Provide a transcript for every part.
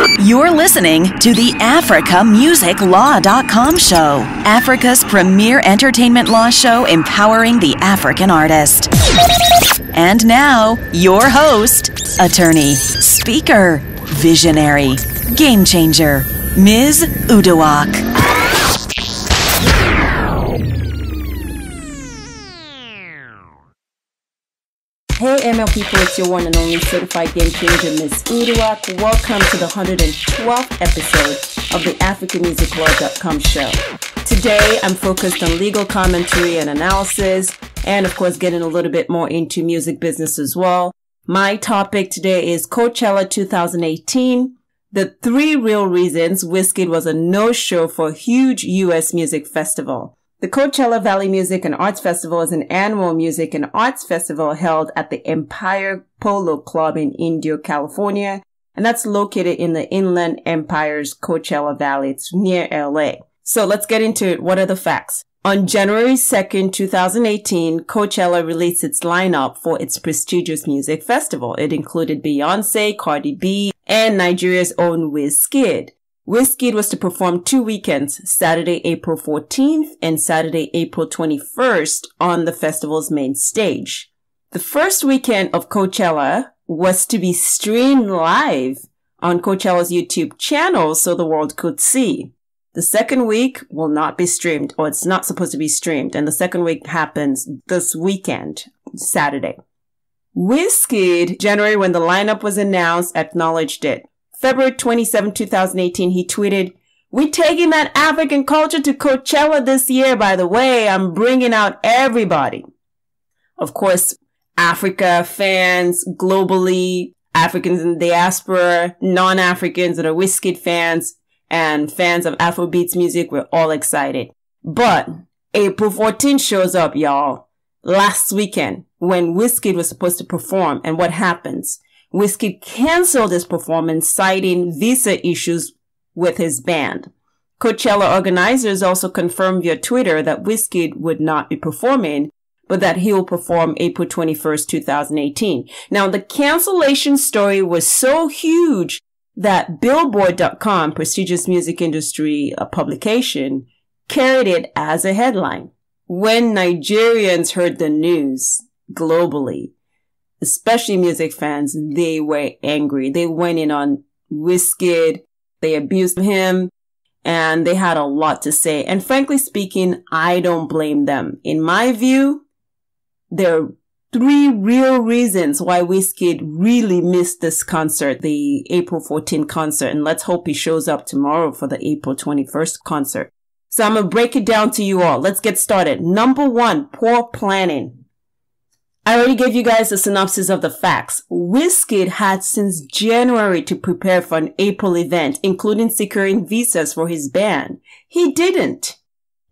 You're listening to the AfricaMusicLaw.com show, Africa's premier entertainment law show empowering the African artist. And now, your host, attorney, speaker, visionary, game changer, Ms. Uduak. Hey ML people, it's your one and only certified game changer, Ms. Uduak. Welcome to the 112th episode of the AfricaMusicLaw.com show. Today, I'm focused on legal commentary and analysis, and of course, getting a little bit more into music business as well. My topic today is Coachella 2018, the 3 real reasons Wizkid was a no-show for a huge U.S. music festival. The Coachella Valley Music and Arts Festival is an annual music and arts festival held at the Empire Polo Club in Indio, California, and that's located in the Inland Empire's Coachella Valley. It's near LA. So let's get into it. What are the facts? On January 2nd, 2018, Coachella released its lineup for its prestigious music festival. It included Beyonce, Cardi B, and Nigeria's own Wizkid. Wizkid was to perform 2 weekends, Saturday, April 14th and Saturday, April 21st on the festival's main stage. The first weekend of Coachella was to be streamed live on Coachella's YouTube channel so the world could see. The second week will not be streamed, or it's not supposed to be streamed, and the second week happens this weekend, Saturday. Wizkid, January when the lineup was announced, acknowledged it. February 27, 2018, he tweeted, "We taking that African culture to Coachella this year, by the way. I'm bringing out everybody." Of course, Africa fans globally, Africans in the diaspora, non-Africans that are Wizkid fans, and fans of Afrobeats music were all excited. But April 14th shows up, y'all. Last weekend, when Wizkid was supposed to perform, and what happens? Wizkid canceled his performance, citing visa issues with his band. Coachella organizers also confirmed via Twitter that Wizkid would not be performing, but that he will perform April 21st, 2018. Now, the cancellation story was so huge that Billboard.com, prestigious music industry publication, carried it as a headline. When Nigerians heard the news globally, especially music fans, they were angry. They went in on Wizkid, they abused him, and they had a lot to say. And frankly speaking, I don't blame them. In my view, there are 3 real reasons why Wizkid really missed this concert, the April 14th concert, and let's hope he shows up tomorrow for the April 21st concert. So I'm going to break it down to you all. Let's get started. Number 1, poor planning. I already gave you guys a synopsis of the facts. Wizkid had since January to prepare for an April event, including securing visas for his band. He didn't.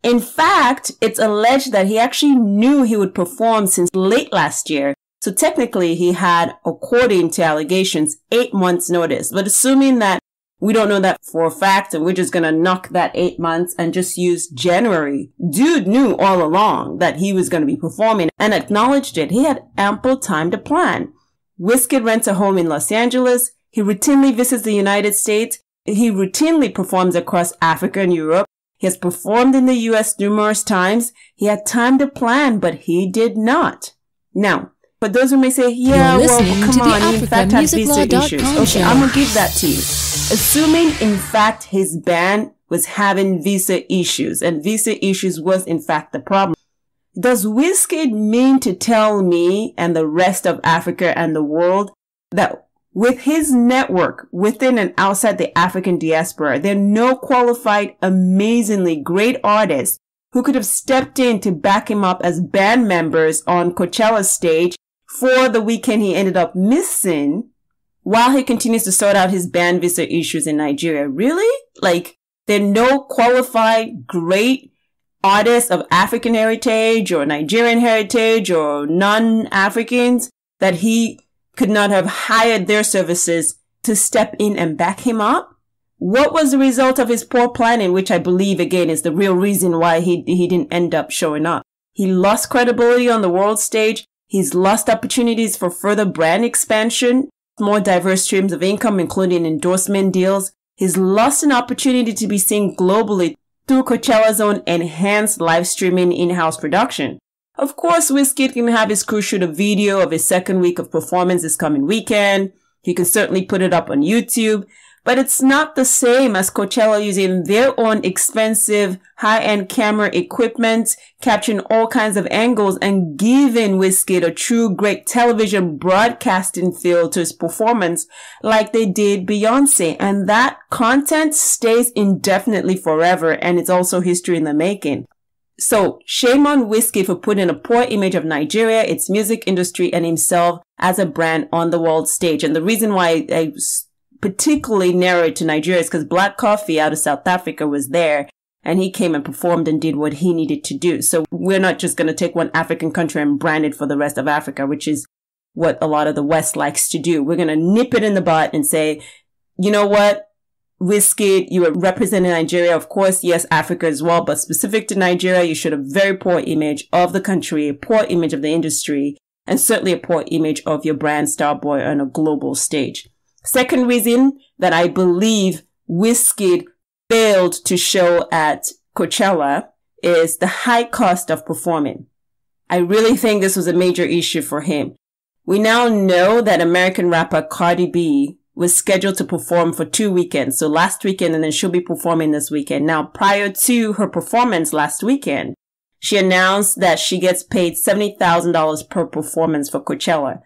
In fact, it's alleged that he actually knew he would perform since late last year. So technically he had, according to allegations, 8 months notice. But assuming that we don't know that for a fact and we're just going to knock that 8 months and just use January. Dude knew all along that he was going to be performing and acknowledged it. He had ample time to plan. Wizkid rents a home in Los Angeles. He routinely visits the United States. He routinely performs across Africa and Europe. He has performed in the U.S. numerous times. He had time to plan, but he did not. Now, for those who may say, yeah, well, come on, he in fact had visa issues. Okay, I'm going to give that to you. Assuming, in fact, his band was having visa issues, and visa issues was, in fact, the problem. Does Wizkid mean to tell me and the rest of Africa and the world that with his network within and outside the African diaspora, there are no qualified, amazingly great artists who could have stepped in to back him up as band members on Coachella's stage for the weekend he ended up missing, while he continues to sort out his band visa issues in Nigeria? Really? Like, there are no qualified, great artists of African heritage or Nigerian heritage or non-Africans that he could not have hired their services to step in and back him up? What was the result of his poor planning, which I believe, again, is the real reason why he didn't end up showing up? He lost credibility on the world stage. He's lost opportunities for further brand expansion. more diverse streams of income, including endorsement deals. He's lost an opportunity to be seen globally through Coachella's own enhanced live streaming in-house production. Of course, Wizkid can have his crew shoot a video of his second week of performance this coming weekend. He can certainly put it up on YouTube, but it's not the same as Coachella using their own expensive high-end camera equipment, capturing all kinds of angles and giving Wizkid a true great television broadcasting feel to his performance like they did Beyonce. And that content stays indefinitely forever, and it's also history in the making. So shame on Wizkid for putting a poor image of Nigeria, its music industry, and himself as a brand on the world stage. And the reason why I particularly narrowed to Nigeria is because Black Coffee out of South Africa was there, and he came and performed and did what he needed to do. So we're not just going to take one African country and brand it for the rest of Africa, which is what a lot of the West likes to do. We're going to nip it in the bud and say, you know what? Wizkid, you are representing Nigeria, of course, yes, Africa as well, but specific to Nigeria, you showed a very poor image of the country, a poor image of the industry, and certainly a poor image of your brand Starboy on a global stage. Second reason that I believe Wizkid failed to show at Coachella is the high cost of performing. I really think this was a major issue for him. We now know that American rapper Cardi B was scheduled to perform for 2 weekends. So last weekend, and then she'll be performing this weekend. Now, prior to her performance last weekend, she announced that she gets paid $70,000 per performance for Coachella,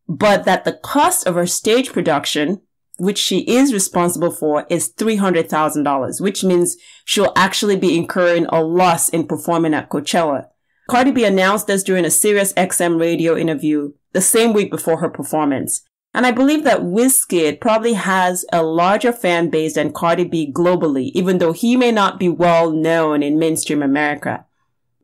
but that the cost of her stage production, which she is responsible for, is $300,000, which means she'll actually be incurring a loss in performing at Coachella. Cardi B announced this during a Sirius XM radio interview the same week before her performance. And I believe that Wizkid probably has a larger fan base than Cardi B globally, even though he may not be well known in mainstream America.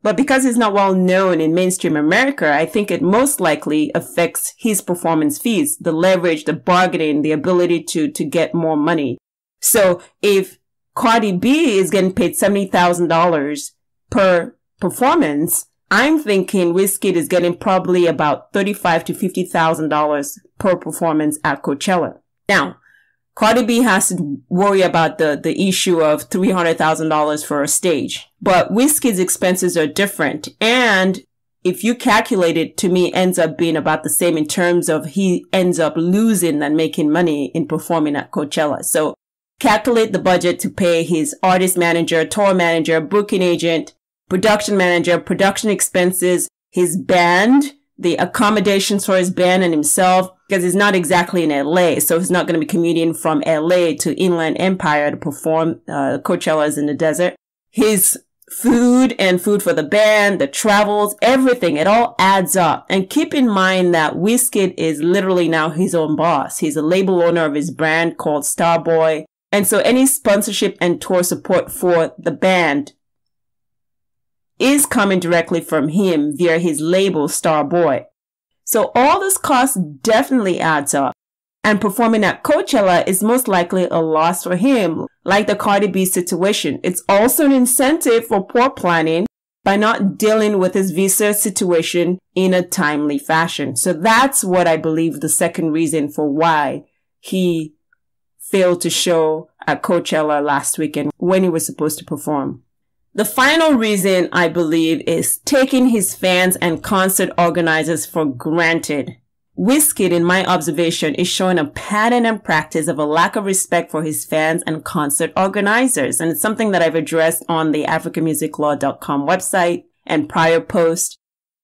But because he's not well known in mainstream America, I think it most likely affects his performance fees, the leverage, the bargaining, the ability to get more money. So if Cardi B is getting paid $70,000 per performance, I'm thinking Wizkid is getting probably about $35,000 to $50,000 per performance at Coachella. Now, Cardi B has to worry about the issue of $300,000 for a stage, but Wizkid's expenses are different. And if you calculate it, to me, ends up being about the same in terms of he ends up losing than making money in performing at Coachella. So calculate the budget to pay his artist manager, tour manager, booking agent, production manager, production expenses, his band, the accommodations for his band and himself, because he's not exactly in LA. So he's not going to be commuting from LA to Inland Empire to perform. Coachella is in the desert. His food and food for the band, the travels, everything, it all adds up. And keep in mind that Wizkid is literally now his own boss. He's a label owner of his brand called Starboy. And so any sponsorship and tour support for the band is coming directly from him via his label Starboy. So all this cost definitely adds up. And performing at Coachella is most likely a loss for him, like the Cardi B situation. It's also an incentive for poor planning by not dealing with his visa situation in a timely fashion. So that's what I believe the second reason for why he failed to show at Coachella last weekend when he was supposed to perform. The final reason, I believe, is taking his fans and concert organizers for granted. Wizkid, in my observation, is showing a pattern and practice of a lack of respect for his fans and concert organizers. And it's something that I've addressed on the africanmusiclaw.com website and prior posts.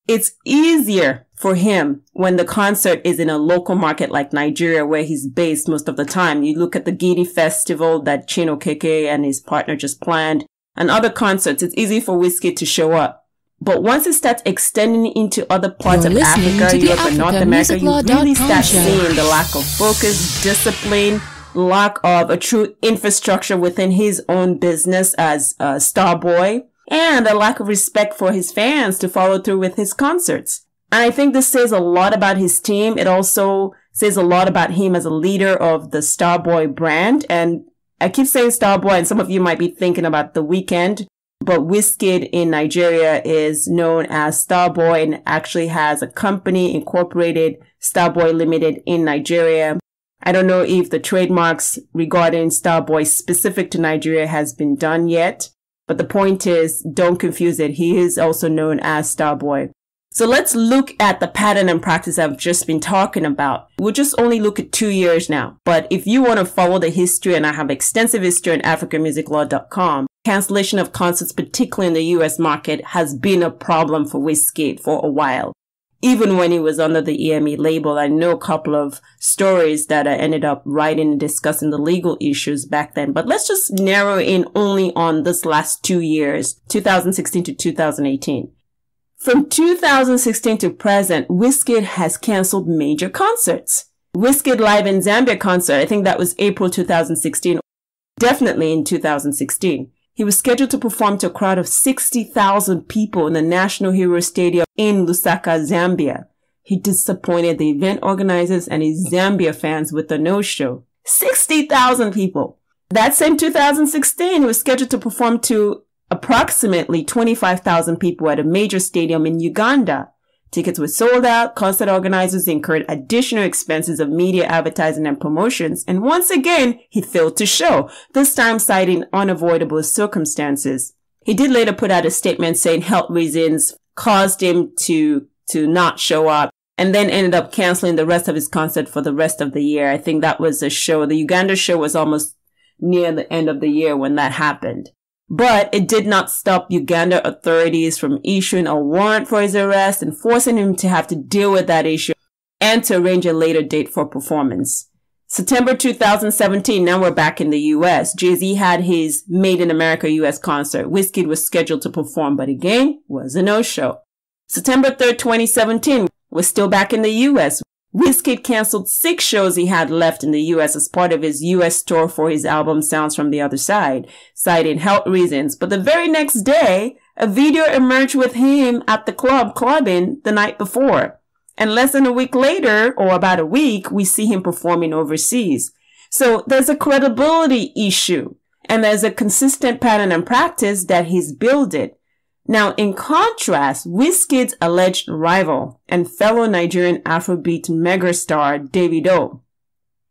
It's easier for him when the concert is in a local market like Nigeria, where he's based most of the time. You look at the Gidi Festival that Chino Keke and his partner just planned, and other concerts, it's easy for Wizkid to show up. But once it starts extending into other parts of Africa, Europe, and North America, you really start seeing the lack of focus, discipline, lack of a true infrastructure within his own business as a Starboy, and a lack of respect for his fans to follow through with his concerts. And I think this says a lot about his team. It also says a lot about him as a leader of the Starboy brand. And I keep saying Starboy, and some of you might be thinking about The Weeknd, But Wizkid in Nigeria is known as Starboy and actually has a company incorporated, Starboy Limited, in Nigeria. I don't know if the trademarks regarding Starboy specific to Nigeria has been done yet, but the point is, don't confuse it. He is also known as Starboy. So let's look at the pattern and practice I've just been talking about. We'll just only look at 2 years now. But if you want to follow the history, and I have extensive history on AfricanMusicLaw.com, cancellation of concerts, particularly in the US market, has been a problem for Wizkid for a while. Even when he was under the EME label, I know a couple of stories that I ended up writing and discussing the legal issues back then. But let's just narrow in only on this last 2 years, 2016 to 2018. From 2016 to present, Wizkid has cancelled major concerts. Wizkid Live in Zambia concert, I think that was April 2016, definitely in 2016. He was scheduled to perform to a crowd of 60,000 people in the National Hero Stadium in Lusaka, Zambia. He disappointed the event organizers and his Zambia fans with the no-show. 60,000 people. That same 2016, he was scheduled to perform to approximately 25,000 people at a major stadium in Uganda. Tickets were sold out. Concert organizers incurred additional expenses of media advertising and promotions. And once again, he failed to show, this time citing unavoidable circumstances. He did later put out a statement saying health reasons caused him to not show up, and then ended up canceling the rest of his concert for the rest of the year. I think that was a show. The Uganda show was almost near the end of the year when that happened. But it did not stop Uganda authorities from issuing a warrant for his arrest and forcing him to have to deal with that issue and to arrange a later date for performance. September 2017, now we're back in the US. Jay-Z had his Made in America US concert. Wizkid was scheduled to perform, but again, was a no-show. September 3rd, 2017, we're still back in the US. Wizkid canceled 6 shows he had left in the US as part of his US tour for his album Sounds from the Other Side, citing health reasons. But the very next day, a video emerged with him at the club clubbing the night before. And less than a week later, or about a week, we see him performing overseas. So there's a credibility issue, and there's a consistent pattern and practice that he's building. Now, in contrast, Wizkid's alleged rival and fellow Nigerian Afrobeat megastar Davido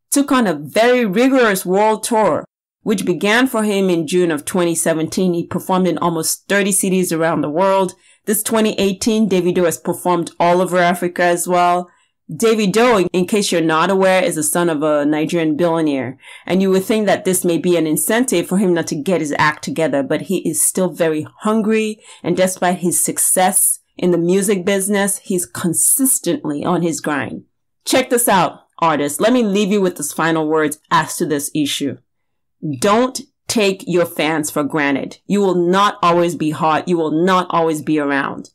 took on a very rigorous world tour, which began for him in June of 2017. He performed in almost 30 cities around the world. This 2018, Davido has performed all over Africa as well. Davido, in case you're not aware, is the son of a Nigerian billionaire. And you would think that this may be an incentive for him not to get his act together, but he is still very hungry. And despite his success in the music business, he's consistently on his grind. Check this out, artists. Let me leave you with these final words as to this issue. Don't take your fans for granted. You will not always be hot. You will not always be around.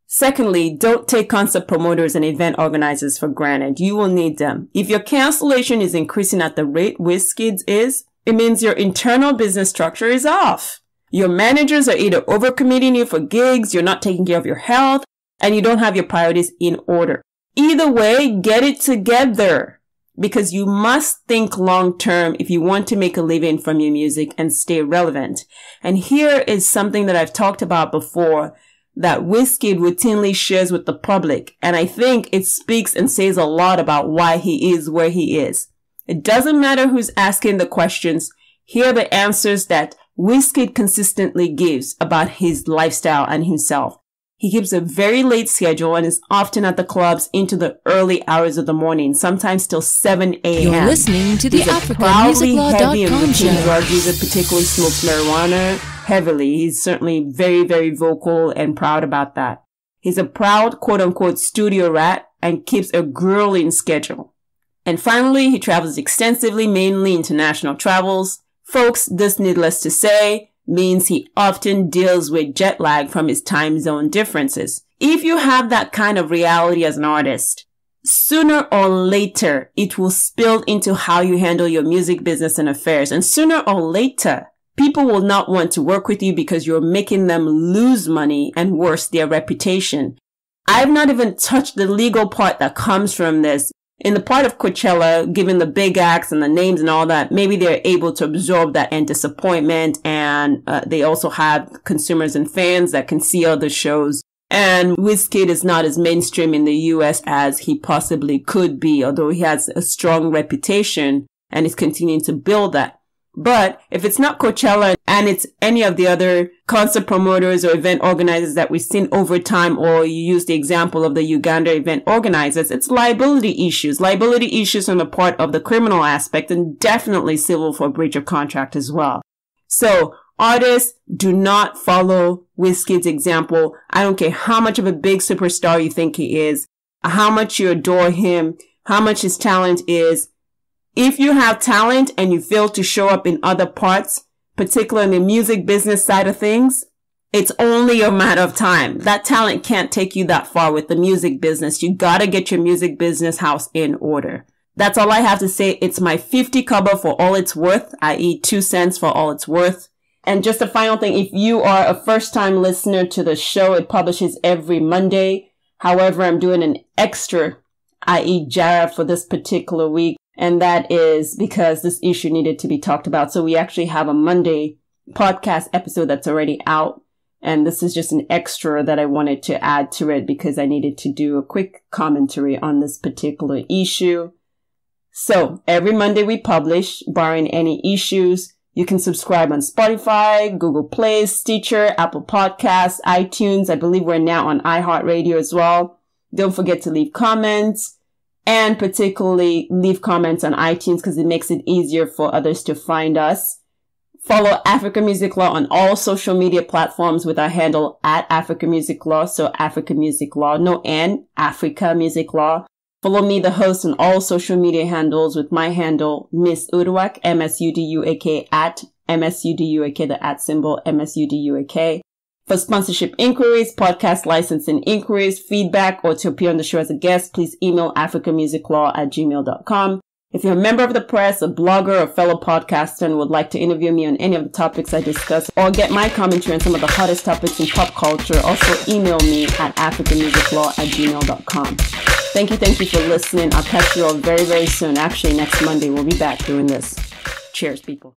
Secondly, don't take concert promoters and event organizers for granted. You will need them. If your cancellation is increasing at the rate Wizkid's is, it means your internal business structure is off. Your managers are either overcommitting you for gigs, you're not taking care of your health, and you don't have your priorities in order. Either way, get it together, because you must think long term if you want to make a living from your music and stay relevant. And here is something that I've talked about before that Wizkid routinely shares with the public, and I think it speaks and says a lot about why he is where he is. It doesn't matter who's asking the questions. Here are the answers that Wizkid consistently gives about his lifestyle and himself. He keeps a very late schedule and is often at the clubs into the early hours of the morning, sometimes till 7 a.m. You're listening to the AfricanMusicLaw.com show. Drug user, particularly smokes marijuana heavily. He's certainly very, very vocal and proud about that. He's a proud, quote-unquote, studio rat and keeps a grueling schedule. And finally, he travels extensively, mainly international travels. Folks, this, needless to say, means he often deals with jet lag from his time zone differences. If you have that kind of reality as an artist, sooner or later, it will spill into how you handle your music business and affairs. And sooner or later, people will not want to work with you because you're making them lose money and worse, their reputation. I've not even touched the legal part that comes from this. in the part of Coachella, given the big acts and the names and all that, maybe they're able to absorb that and disappointment. And they also have consumers and fans that can see other shows. And Wizkid is not as mainstream in the US as he possibly could be, although he has a strong reputation and is continuing to build that. But if it's not Coachella and it's any of the other concert promoters or event organizers that we've seen over time, or you use the example of the Uganda event organizers, it's liability issues on the part of the criminal aspect, and definitely civil for breach of contract as well. So artists, do not follow Wizkid's example. I don't care how much of a big superstar you think he is, how much you adore him, how much his talent is. If you have talent and you fail to show up in other parts, particularly in the music business side of things, it's only a matter of time. That talent can't take you that far with the music business. You gotta get your music business house in order. That's all I have to say. It's my 50 kobo for all it's worth, i.e. 2 cents for all it's worth. And just a final thing, if you are a first-time listener to the show, it publishes every Monday. However, I'm doing an extra, i.e. Jara, for this particular week. And that is because this issue needed to be talked about. So we actually have a Monday podcast episode that's already out. And this is just an extra that I wanted to add to it because I needed to do a quick commentary on this particular issue. So every Monday we publish, barring any issues. You can subscribe on Spotify, Google Play, Stitcher, Apple Podcasts, iTunes. I believe we're now on iHeartRadio as well. Don't forget to leave comments. And particularly leave comments on iTunes because it makes it easier for others to find us. Follow Africa Music Law on all social media platforms with our handle at Africa Music Law. So Africa Music Law, no N, Africa Music Law. Follow me, the host, on all social media handles with my handle, Miss Uduak, MSUDUAK, at MSUDUAK, the at symbol, MSUDUAK. For sponsorship inquiries, podcast licensing inquiries, feedback, or to appear on the show as a guest, please email africamusiclaw@gmail.com. If you're a member of the press, a blogger, or fellow podcaster and would like to interview me on any of the topics I discuss or get my commentary on some of the hottest topics in pop culture, also email me at africamusiclaw@gmail.com. Thank you for listening. I'll catch you all very, very soon. Actually, next Monday we'll be back doing this. Cheers, people.